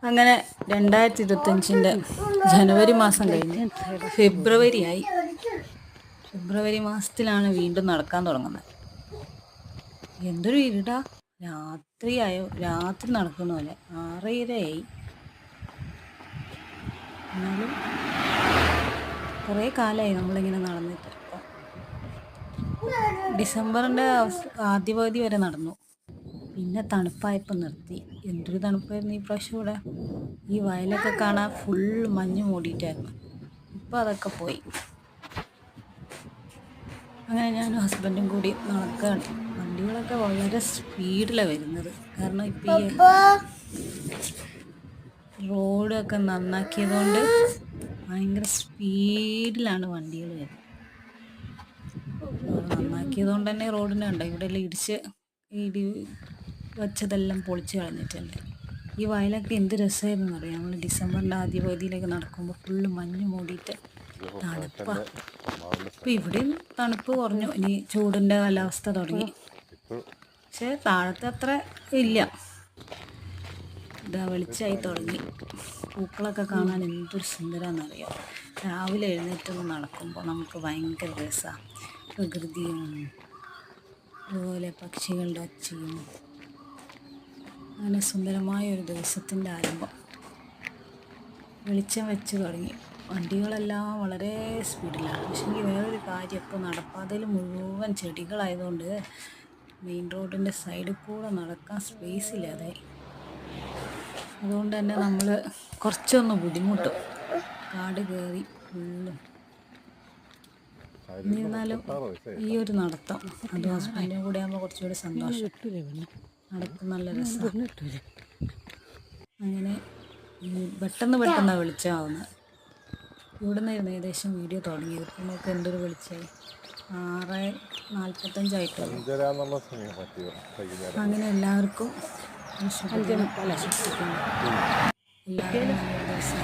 അങ്ങനെ 2025 ജനുവരി മാസം കഴിഞ്ഞ് ഫെബ്രുവരി ആയി. ഫെബ്രുവരി മാസത്തിലാണ് വീണ്ടും നടക്കാൻ തുടങ്ങുന്നത്. എന്തൊരു ഇരുടാ, രാത്രിയായോ, രാത്രി നടക്കുന്ന പോലെ. 6:30 എന്നാലും കുറേ കാലമായി നമ്മളിങ്ങനെ നടന്നിട്ട്. ഡിസംബറിൻ്റെ ആദ്യ പകുതി വരെ നടന്നു, പിന്നെ തണുപ്പായപ്പോൾ നിർത്തി. എന്തൊരു തണുപ്പായിരുന്നു ഈ പ്രാവശ്യം ഇവിടെ. ഈ വയലൊക്കെ കാണാൻ ഫുൾ മഞ്ഞ് മൂടിയിട്ടായിരുന്നു. ഇപ്പം അതൊക്കെ പോയി. അങ്ങനെ ഞാനും ഹസ്ബൻഡും കൂടി നടക്കുകയാണ്. വണ്ടികളൊക്കെ വളരെ സ്പീഡിലാണ് വരുന്നത്. കാരണം ഇപ്പം ഈ റോഡൊക്കെ നന്നാക്കിയതുകൊണ്ട് ഭയങ്കര സ്പീഡിലാണ് വണ്ടികൾ വരുന്നത്. നന്നാക്കിയതുകൊണ്ട് തന്നെ റോഡിനെ ഉണ്ട് ഇവിടെ എല്ലാം ഇടി വച്ചതെല്ലാം പൊളിച്ച് കളഞ്ഞിട്ടുണ്ട്. ഈ വയലൊക്കെ എന്ത് രസമായിരുന്നു അറിയാം. നമ്മൾ ഡിസംബറിൻ്റെ ആദ്യ പകുതിയിലേക്ക് നടക്കുമ്പോൾ ഫുള്ള് മഞ്ഞ് മൂടിയിട്ട് തണുപ്പാണ്. ഇപ്പം ഇവിടെയും തണുപ്പ് കുറഞ്ഞു, ഇനി ചൂടിൻ്റെ കാലാവസ്ഥ തുടങ്ങി. പക്ഷേ താഴത്തെ അത്ര ഇല്ല. ഇതാ വെളിച്ചമായി തുടങ്ങി. പൂക്കളൊക്കെ കാണാൻ എന്തൊരു സുന്ദരമാണെന്നറിയാം. രാവിലെ എഴുന്നേറ്റൊന്ന് നടക്കുമ്പോൾ നമുക്ക് ഭയങ്കര രസമാണ്. പ്രകൃതിയും അതുപോലെ പക്ഷികളുടെ ഒച്ചയും. അങ്ങനെ സുന്ദരമായ ഒരു ദിവസത്തിൻ്റെ ആരംഭം. വെളിച്ചം വെച്ച് തുടങ്ങി. വണ്ടികളെല്ലാം വളരെ സ്പീഡിലാണ്. പക്ഷേ വേറൊരു കാര്യം, ഇപ്പോൾ നടപ്പാതയിൽ മുഴുവൻ ചെടികളായതുകൊണ്ട് മെയിൻ റോഡിൻ്റെ സൈഡിൽ കൂടെ നടക്കാൻ സ്പേസ് ഇല്ലാതായി. അതുകൊണ്ട് തന്നെ നമ്മൾ കുറച്ചൊന്ന് ബുദ്ധിമുട്ടും. കാട് കയറി ഫുള്ളും. എന്നിരുന്നാലും ഈ ഒരു നടത്തം അത് ഹസ്ബൻഡിനും കൂടെ ആകുമ്പോൾ കുറച്ചുകൂടി സന്തോഷം. നടത്തം നല്ല രസമാണ്. അങ്ങനെ പെട്ടെന്ന് വെളിച്ചമാവുന്നത്. ഇവിടെ നിന്നായിരുന്നു ഏകദേശം വീഡിയോ തുടങ്ങിയത്. ഇപ്പം നമുക്ക് എന്തൊരു വെളിച്ചമായി. 6:45 അങ്ങനെ എല്ലാവർക്കും എല്ലാവരും നല്ലൊരു ദിവസം.